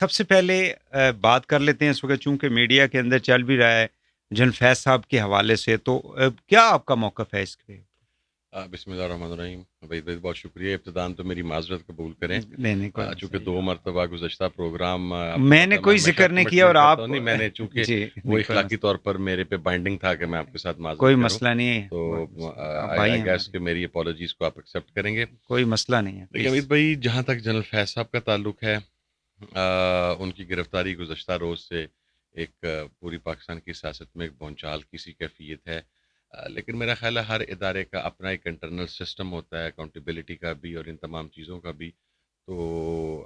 سب سے پہلے بات کر لیتے ہیں اس وقت چونکہ میڈیا کے اندر چل بھی رہا ہے جن فیض صاحب کے حوالے سے، تو کیا آپ کا موقف ہے اس کے؟ بسم اللہ الرحمن الرحیم. بھائی بہت شکریہ. ابتداً تو میری معذرت قبول کریں. نہیں نہیں، کوئی چونکہ مسئلہ 2 نہیں. مرتبہ گزشتہ پروگرام آپ کو میں پتہ نے ہے میں کوئی ہمیشہ ذکر نہیں کیا اور کمٹمنٹ کرتا آپ ہوں. نہیں میں نے چونکہ جی وہ نہیں، کوئی اخلاقی مسئلہ طور پر میرے پہ بائنڈنگ تھا کہ میں آپ کے ساتھ کوئی معذرت کروں. مسئلہ نہیں ہے، تو کوئی مسئلہ نہیں. آپ بھائی آئی ہیں گیس ہمارے، کہ میری اپالوجیز کو آپ ایکسیپٹ کریں گے. کوئی مسئلہ نہیں ہے، دیکھیں پلیز. امید بھائی، جہاں تک جنرل فیض صاحب کا تعلق ہے، ان کی گرفتاری گزشتہ روز سے ایک پوری پاکستان کی سیاست میں ایک بھونچال کی سی کیفیت ہے. لیکن میرا خیال ہے ہر ادارے کا اپنا ایک انٹرنل سسٹم ہوتا ہے، اکاؤنٹیبلٹی کا بھی اور ان تمام چیزوں کا بھی. تو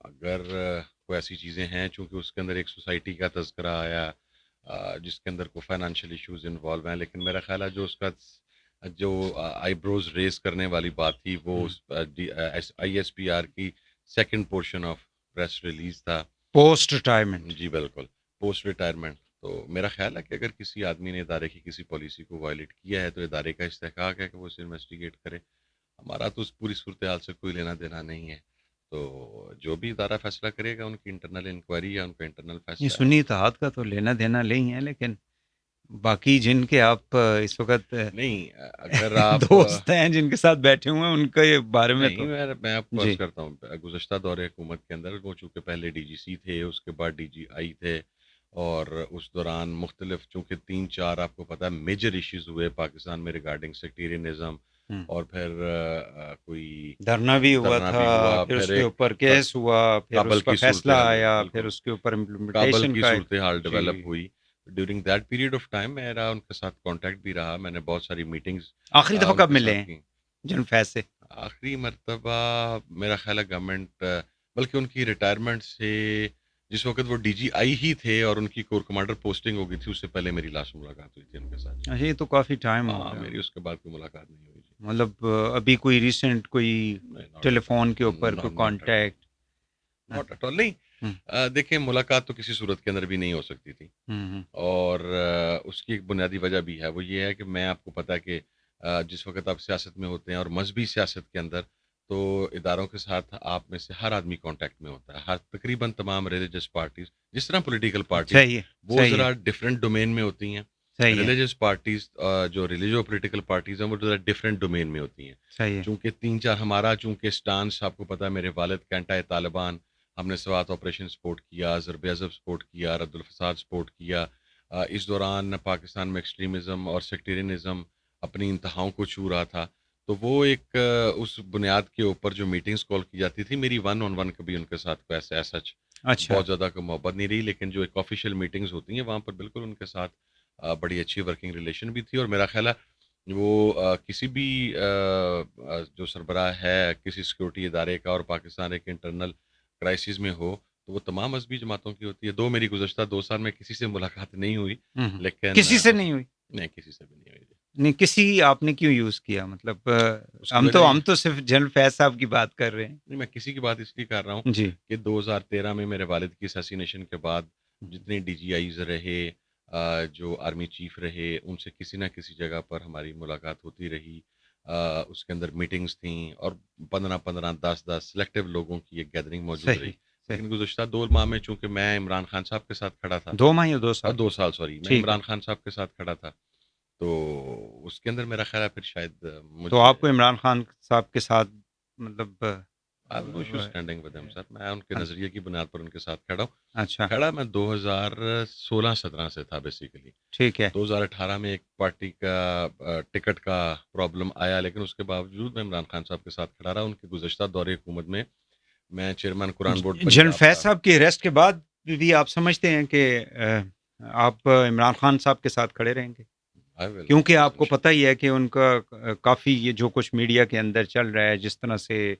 اگر کوئی ایسی چیزیں ہیں، چونکہ اس کے اندر ایک سوسائٹی کا تذکرہ آیا جس کے اندر کوئی فائنانشیل ایشوز انوالو ہیں، لیکن میرا خیال ہے جو اس کا جو آئی بروز ریز کرنے والی بات تھی وہ آئی ایس پی آر کی second portion of press release تھا. Post retirement. جی بالکل، پوسٹ ریٹائرمنٹ. تو میرا خیال ہے کہ اگر کسی آدمی نے ادارے کی کسی پالیسی کو وائلیٹ کیا ہے تو ادارے کا استحقاق ہے کہ وہ اسے انویسٹیگیٹ کرے. ہمارا تو اس پوری صورتحال سے کوئی لینا دینا نہیں ہے. تو جو بھی ادارہ فیصلہ کرے گا ان کی انٹرنل انکوائری یا ان کا انٹرنل یہ فیصلہ ہے. سنی اتحاد کا تو لینا دینا نہیں ہے، لیکن باقی جن کے آپ اس وقت نہیں اگر آپ دوست ہیں جن کے ساتھ بیٹھے ہوئے ہیں ان کے بارے میں تو نہیں، میں آپ کو عرض جی کرتا ہوں گزشتہ دور حکومت کے اندر وہ چونکہ پہلے ڈی جی سی تھے، اس کے بعد ڈی جی آئی تھے، اور اس دوران مختلف چونکہ 3-4 آپ کو پتہ ہے میجر ایشوز ہوئے پاکستان میں ریگارڈنگ سیکٹیرینزم. اور پھر کوئی دھرنا بھی ہوا دھرنا تھا، بھی ہوا، پھر اس پھر کے ایک اوپر کیس ہوا، پھر کابل اس کا کی فیصلہ صورتحال ہوئی. آیا، پھر بالکل، اس کے اوپر کابل امپلیمنٹیشن کی کا ایک صورتحال جی. ڈیولپ ہوئی. During that period of time میرا ان کے ساتھ کانٹیکٹ بھی رہا. میں نے بہت ساری میٹنگز آخری دفعہ ان کب کے ملے ساتھ ہیں کی. جن فیض سے؟ آخری مرتبہ میرا خیال ہے گورنمنٹ، بلکہ ان کی ریٹائرمنٹ سے جس وقت وہ ڈی جی آئی ہی تھے اور ان کی کور کمانڈر پوسٹنگ ہو گئی تھی، اس سے پہلے میری لاسٹ ملاقات ہوئی تھی ان کے ساتھ. اچھا، یہ تو کافی ٹائم ہو ہاں، گیا. میری اس کے بعد کوئی ملاقات نہیں ہوئی. مطلب ابھی کوئی ریسنٹ کوئی نہیں، ناٹ ٹیلی ایٹ فون کے اوپر آل، کوئی not at all, contact? Not at all. نہیں، دیکھیں ملاقات تو کسی صورت کے اندر بھی نہیں ہو سکتی تھی. اور اس کی ایک بنیادی وجہ بھی ہے، وہ یہ ہے کہ میں آپ کو پتہ ہے کہ جس وقت آپ سیاست میں ہوتے ہیں اور مذہبی سیاست کے اندر، تو اداروں کے ساتھ آپ میں سے ہر آدمی کانٹیکٹ میں ہوتا ہے. ہر تقریباً تمام ریلیجس پارٹیز، جس طرح پولیٹیکل پارٹیز صحیح ہے، وہ صحیح ہے، ذرا ڈفرینٹ ڈومین میں ہوتی ہیں. صحیح ہے، ریلیجس پارٹیز جو ریلیجو پولیٹیکل پارٹیز ہیں وہ ذرا ڈفرینٹ ڈومین میں ہوتی ہیں. صحیح ہے. چونکہ 3-4 ہمارا چونکہ اسٹانس آپ کو پتہ ہے، میرے والد کینٹا طالبان، ہم نے سوات آپریشن سپورٹ کیا، ضرب عضب سپورٹ کیا، رد الفساد سپورٹ کیا. اس دوران پاکستان میں ایکسٹریمزم اور سیکٹیرینزم اپنی انتہاؤں کو چھو رہا تھا. تو وہ ایک اس بنیاد کے اوپر جو میٹنگز کال کی جاتی تھی، میری 1-on-1 کبھی ان کے ساتھ ایسا اچھا، بہت زیادہ کوئی محبت نہیں رہی، لیکن جو ایک آفیشیل میٹنگز ہوتی ہیں وہاں پر بالکل ان کے ساتھ بڑی اچھی ورکنگ ریلیشن بھی تھی. اور میرا خیال ہے وہ کسی بھی جو سربراہ ہے کسی سیکورٹی ادارے کا اور پاکستان ایک انٹرنل کرائسس میں ہو تو وہ تمام مذہبی جماعتوں کی ہوتی ہے. میری گزشتہ 2 سال میں کسی سے ملاقات نہیں ہوئی، لیکن کسی سے نہیں ہوئی؟ نہیں، کسی سے بھی نہیں ہوئی. نہیں، کسی آپ نے کیوں یوز کیا؟ مطلب اس کی وجہ ہم تو صرف جنرل فیض صاحب کی بات کر رہے ہیں. نہیں، میں کسی کی بات اس لیے کر رہا ہوں جی کہ 2013 میں میرے والد کی اسیسینیشن کے بعد جتنے ڈی جی آئیز رہے، جو آرمی چیف رہے، ان سے کسی نہ کسی جگہ پر ہماری ملاقات ہوتی رہی. اس کے اندر میٹنگز تھیں اور 15-15 10-10 سلیکٹیو لوگوں کی ایک گیدرنگ موجود رہی. صحیح صحیح. لیکن گزشتہ 2 ماہ میں چونکہ میں عمران خان صاحب کے ساتھ کھڑا تھا، 2 ماہ یا 2 سال؟ 2 سال سوری، میں ٹھیک ہے. عمران خان صاحب کے ساتھ کھڑا تھا، تو اس کے اندر میرا خیال ہے پھر شاید تو مجھے آپ کو عمران خان صاحب کے ساتھ مطلب I have no issue standing with them, sir. میں ان کے اچھا نظریے کی بنیاد پر ان کے ساتھ کھڑا ہوں. اچھا، کھڑا میں 2016-17 سے تھا بیسیکلی. ٹھیک ہے. 2018 میں ایک پارٹی کا ٹکٹ کا پرابلم آیا، لیکن اس کے باوجود میں عمران خان صاحب کے ساتھ کھڑا رہا. ان کے گزشتہ دور حکومت میں میں چیئرمین قرآن بورڈ جنرل پنجاب فیض تھا. صاحب کی اریسٹ کے بعد بھی آپ سمجھتے ہیں کہ آپ عمران خان صاحب کے ساتھ کھڑے رہیں گے؟ I will. کیونکہ آپ کو پتہ ہی ہے کہ ان کا کافی یہ جو کچھ میڈیا کے اندر چل رہا ہے، جس طرح سے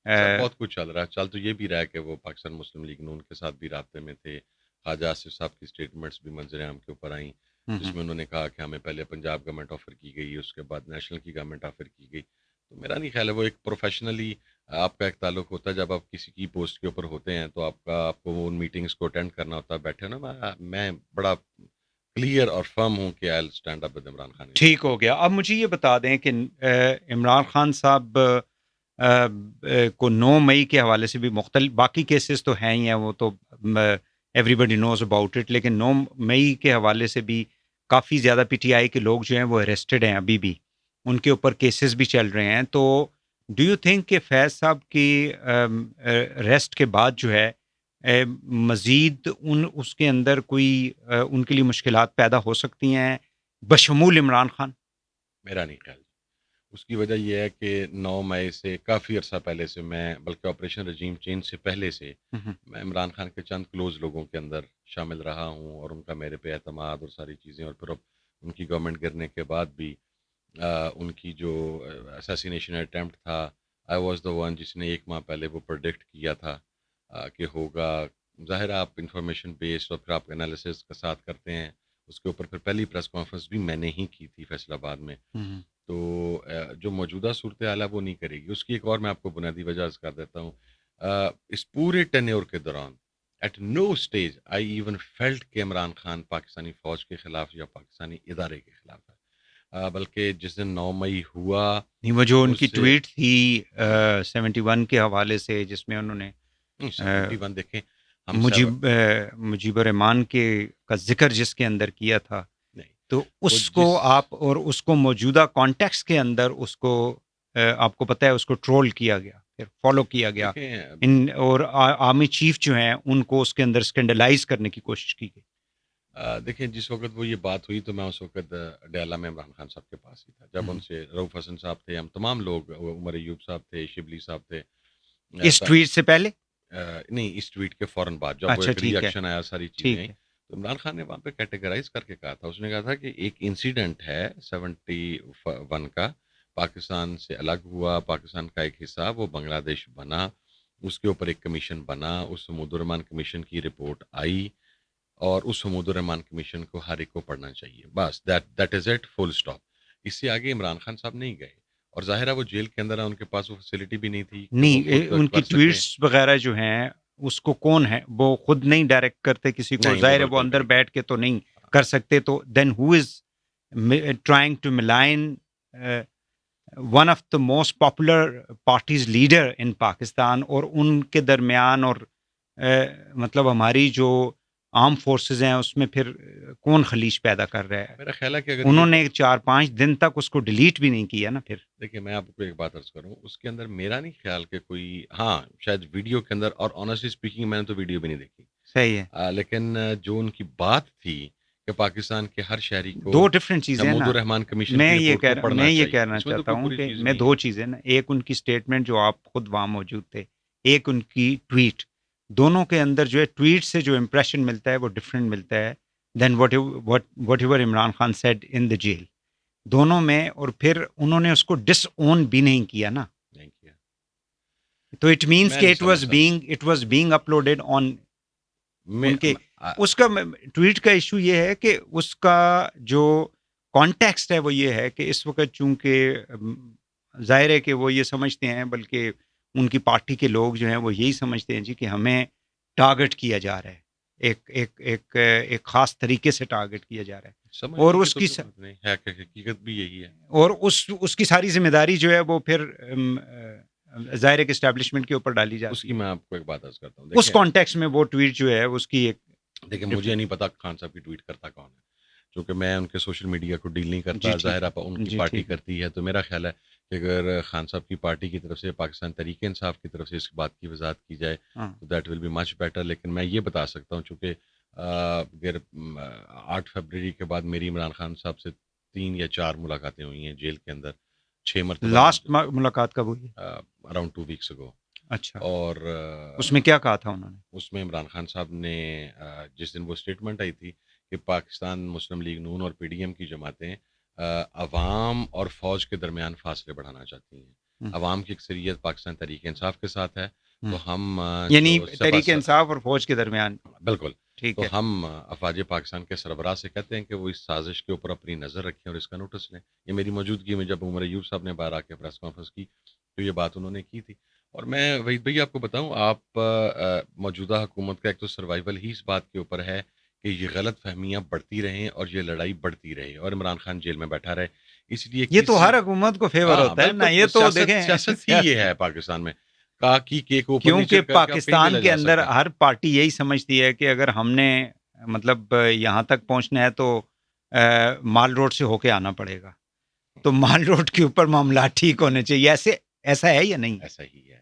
سر بہت کچھ چل رہا ہے. چل تو یہ بھی رہا ہے کہ وہ پاکستان مسلم لیگ نون کے ساتھ بھی رابطے میں تھے. خواجہ آصف صاحب کی اسٹیٹمنٹس بھی منظر عام کے اوپر آئیں، جس میں انہوں نے کہا کہ ہمیں پہلے پنجاب گورنمنٹ آفر کی گئی، اس کے بعد نیشنل کی گورنمنٹ آفر کی گئی. تو میرا نہیں خیال ہے وہ ایک پروفیشنلی آپ کا ایک تعلق ہوتا ہے. جب آپ کسی کی پوسٹ کے اوپر ہوتے ہیں تو آپ کو وہ ان میٹنگس کو اٹینڈ کرنا ہوتا ہے. بیٹھے نا، میں بڑا کلیئر اور فرم ہوں کہ I stand up with Imran Khan. ٹھیک ہو گیا. اب مجھے یہ بتا دیں کہ عمران خان صاحب کو 9 مئی کے حوالے سے بھی مختلف باقی کیسز تو ہیں ہی ہیں، وہ تو everybody knows about it, لیکن 9 مئی کے حوالے سے بھی کافی زیادہ پی ٹی آئی کے لوگ جو ہیں وہ اریسٹڈ ہیں ابھی بھی، ان کے اوپر کیسز بھی چل رہے ہیں. تو ڈو یو تھنک کہ فیض صاحب کی ریسٹ کے بعد جو ہے مزید اس کے اندر کوئی ان کے لیے مشکلات پیدا ہو سکتی ہیں بشمول عمران خان؟ میرا نہیں خیال. اس کی وجہ یہ ہے کہ 9 مئی سے کافی عرصہ پہلے سے میں، بلکہ آپریشن رجیم چینج سے پہلے سے میں عمران خان کے چند کلوز لوگوں کے اندر شامل رہا ہوں، اور ان کا میرے پہ اعتماد اور ساری چیزیں، اور پھر اب ان کی گورنمنٹ گرنے کے بعد بھی ان کی جو اساسینیشن اٹیمپٹ تھا، آئی واز دا ون جس نے 1 ماہ پہلے وہ پرڈکٹ کیا تھا کہ ہوگا. ظاہر ہے آپ انفارمیشن بیسڈ اور پھر آپ انالیسس کا ساتھ کرتے ہیں. اس کے اوپر پھر پہلی پریس کانفرنس بھی میں نے ہی کی تھی فیصل آباد میں. تو جو موجودہ صورتحال ہے وہ نہیں کرے گی. اس کی ایک اور میں آپ کو بنیادی وجہ کر دیتا ہوں. اس پورے ٹینیور کے دوران at no stage I even felt کہ عمران خان پاکستانی فوج کے خلاف یا پاکستانی ادارے کے خلاف ہے. بلکہ جس دن 9 مئی ہوا، نہیں، وہ جو ان کی ٹویٹ تھی 71 کے حوالے سے، جس میں انہوں نے 71 دیکھیں ہم مجیب الرحمان کا ذکر جس کے اندر کیا تھا، تو اس کو آپ اور اس کو موجودہ کانٹیکس کے اندر اس کو آپ کو پتہ ہے اس کو ٹرول کیا گیا، پھر فالو کیا گیا، اور آرمی چیف جو ہیں ان کو اس کے اندر اسکینڈلائز کرنے کی کوشش کی گئی. دیکھیں جس وقت وہ یہ بات ہوئی تو میں اس وقت ڈیالہ میں عمران خان صاحب کے پاس ہی تھا. جب ان سے رؤف حسن صاحب تھے، ہم تمام لوگ، عمر ایوب صاحب تھے، شبلی صاحب تھے. اس ٹویٹ سے پہلے نہیں، اس ٹویٹ کے فوراً بعد جب وہ ایک ری ایکشن آیا، ساری چیزیں آئیں، تو عمران خان نے وہاں پہ کیٹیگرائز کر کے کہا تھا. اس نے کہا تھا کہ ایک انسیڈنٹ ہے 71 کا، پاکستان سے الگ ہوا، پاکستان کا ایک حصہ وہ بنگلہ دیش بنا، اس کے اوپر ایک کمیشن بنا، اس حمود الرحمان کمیشن کی رپورٹ آئی، اور اس حمود الرحمان کمیشن کو ہر ایک کو پڑھنا چاہیے. بس that is it, full stop. اس سے آگے عمران خان صاحب نہیں گئے. اور ظاہر ہے وہ جیل کے اندر ہے، ان کے پاس وہ فیسلٹی بھی نہیں تھی. نہیں، ان کی ٹویٹس وغیرہ جو ہیں اس کو کون ہے، وہ خود نہیں ڈائریکٹ کرتے کسی کو، ظاہر ہے وہ اندر بیٹھ کے تو نہیں کر سکتے. تو then who is trying to malign one of the most popular parties leader in Pakistan, اور ان کے درمیان اور مطلب ہماری جو آرم فورسز ہیں اس میں پھر کون خلیج پیدا کر رہا ہے؟ میرا خیال ہے کہ اگر انہوں نے 4-5 دن تک اس کو ڈیلیٹ بھی نہیں کیا نا. پھر دیکھیں میں آپ کو ایک بات عرض کروں، اس کے اندر میرا نہیں خیال کہ کوئی، ہاں شاید ویڈیو کے اندر، اور آنیسٹلی اسپیکنگ میں نے تو ویڈیو بھی نہیں دیکھی، صحیح ہے، لیکن جو ان کی بات تھی کہ پاکستان کے ہر شہری کو دو ڈفرینٹ چیزیں حمود نا. الرحمان کمیشن میں کی یہ رپورٹ کو پڑھنا چاہیے. کہنا چاہتا ہوں کہ میں دو چیزیں نا، ایک ان کی اسٹیٹمنٹ جو آپ خود وہاں موجود تھے، ایک ان کی ٹویٹ، دونوں کے اندر جو ہے ٹویٹ سے جو امپریشن ملتا ہے وہ ڈفرینٹ ملتا ہے then whatever Imran Khan said in the jail, دونوں میں. اور پھر انہوں نے اس کو ڈس اون بھی نہیں کیا نا، نہیں کیا. تو اٹ مینس کہ اٹ واز بینگ اپلوڈیڈ آن ان کے. اس کا ٹویٹ کا ایشو یہ ہے کہ اس کا جو کانٹیکسٹ ہے وہ یہ ہے کہ اس وقت چونکہ ظاہر ہے کہ وہ یہ سمجھتے ہیں، بلکہ ان کی پارٹی کے لوگ جو ہیں وہ یہی سمجھتے ہیں جی کہ ہمیں ٹارگٹ کیا جا رہا ہے، ایک خاص طریقے سے ٹارگٹ کیا جا رہا ہے، اور اس کی حقیقت بھی یہی ہے، اور اس کی ساری ذمہ داری جو ہے وہ پھر ظاہر ہے کہ اسٹیبلشمنٹ کے اوپر ڈالی جاتی ہے. اس کی میں آپ کو ایک بات عرض کرتا ہوں، اس کانٹیکسٹ میں وہ ٹویٹ جو ہے اس کی ایک، دیکھیں مجھے نہیں پتا خان صاحب کی ٹویٹ کرتا کون ہے، کیونکہ میں ان کے سوشل میڈیا کو ڈیل نہیں کرتا. ظاہر ان کی پارٹی کرتی ہے. تو میرا خیال ہے کہ اگر خان صاحب کی پارٹی کی طرف سے، پاکستان تحریک انصاف کی طرف سے اس بات کی وضاحت کی جائے تو that will be much better. لیکن میں یہ بتا سکتا ہوں چونکہ 8 فروری کے بعد میری عمران خان صاحب سے 3 یا 4 ملاقاتیں ہوئی ہیں جیل کے اندر، 6 مرتبہ. لاسٹ ملاقات کب ہوئی؟ اراؤنڈ 2 ویکس اگو. اچھا، اور اس میں کیا کہا تھا انہوں نے؟ اس میں عمران خان صاحب نے جس دن وہ اسٹیٹمنٹ آئی تھی کہ پاکستان مسلم لیگ نون اور پی ڈی ایم کی جماعتیں عوام اور فوج کے درمیان فاصلے بڑھانا چاہتی ہیں، عوام کی اکثریت پاکستان تحریک انصاف کے ساتھ ہے، تو ہم یعنی تحریک انصاف اور فوج کے درمیان، بالکل ٹھیک تو ہے، ہم افواج پاکستان کے سربراہ سے کہتے ہیں کہ وہ اس سازش کے اوپر اپنی نظر رکھیں اور اس کا نوٹس لیں. یہ میری موجودگی میں جب عمر ایوب صاحب نے باہر آ کے پریس کانفرنس کی تو یہ بات انہوں نے کی تھی. اور میں وحید بھائی آپ کو بتاؤں، آپ موجودہ حکومت کا ایک تو سروائیول ہی اس بات کے اوپر ہے کہ یہ غلط فہمیاں بڑھتی رہیں اور یہ لڑائی بڑھتی رہے اور عمران خان جیل میں بیٹھا رہے. اس لیے یہ تو کسی ہر حکومت کو فیور ہاں ہوتا ہے نا، بالکل یہ تو سیاست دیکھیں سیاست ہی یہ ہے پاکستان میں، کاکی کیک اوپر نیچے کیونکہ کر کے آپ کہیں بھی پاکستان لے کے جا اندر سکتے ہیں۔ ہر پارٹی یہی سمجھتی ہے کہ اگر ہم نے مطلب یہاں تک پہنچنا ہے تو مال روڈ سے ہو کے آنا پڑے گا، تو مال روڈ کے اوپر معاملات ٹھیک ہونے چاہیے، ایسا ہے یا نہیں؟ ایسا ہی ہے۔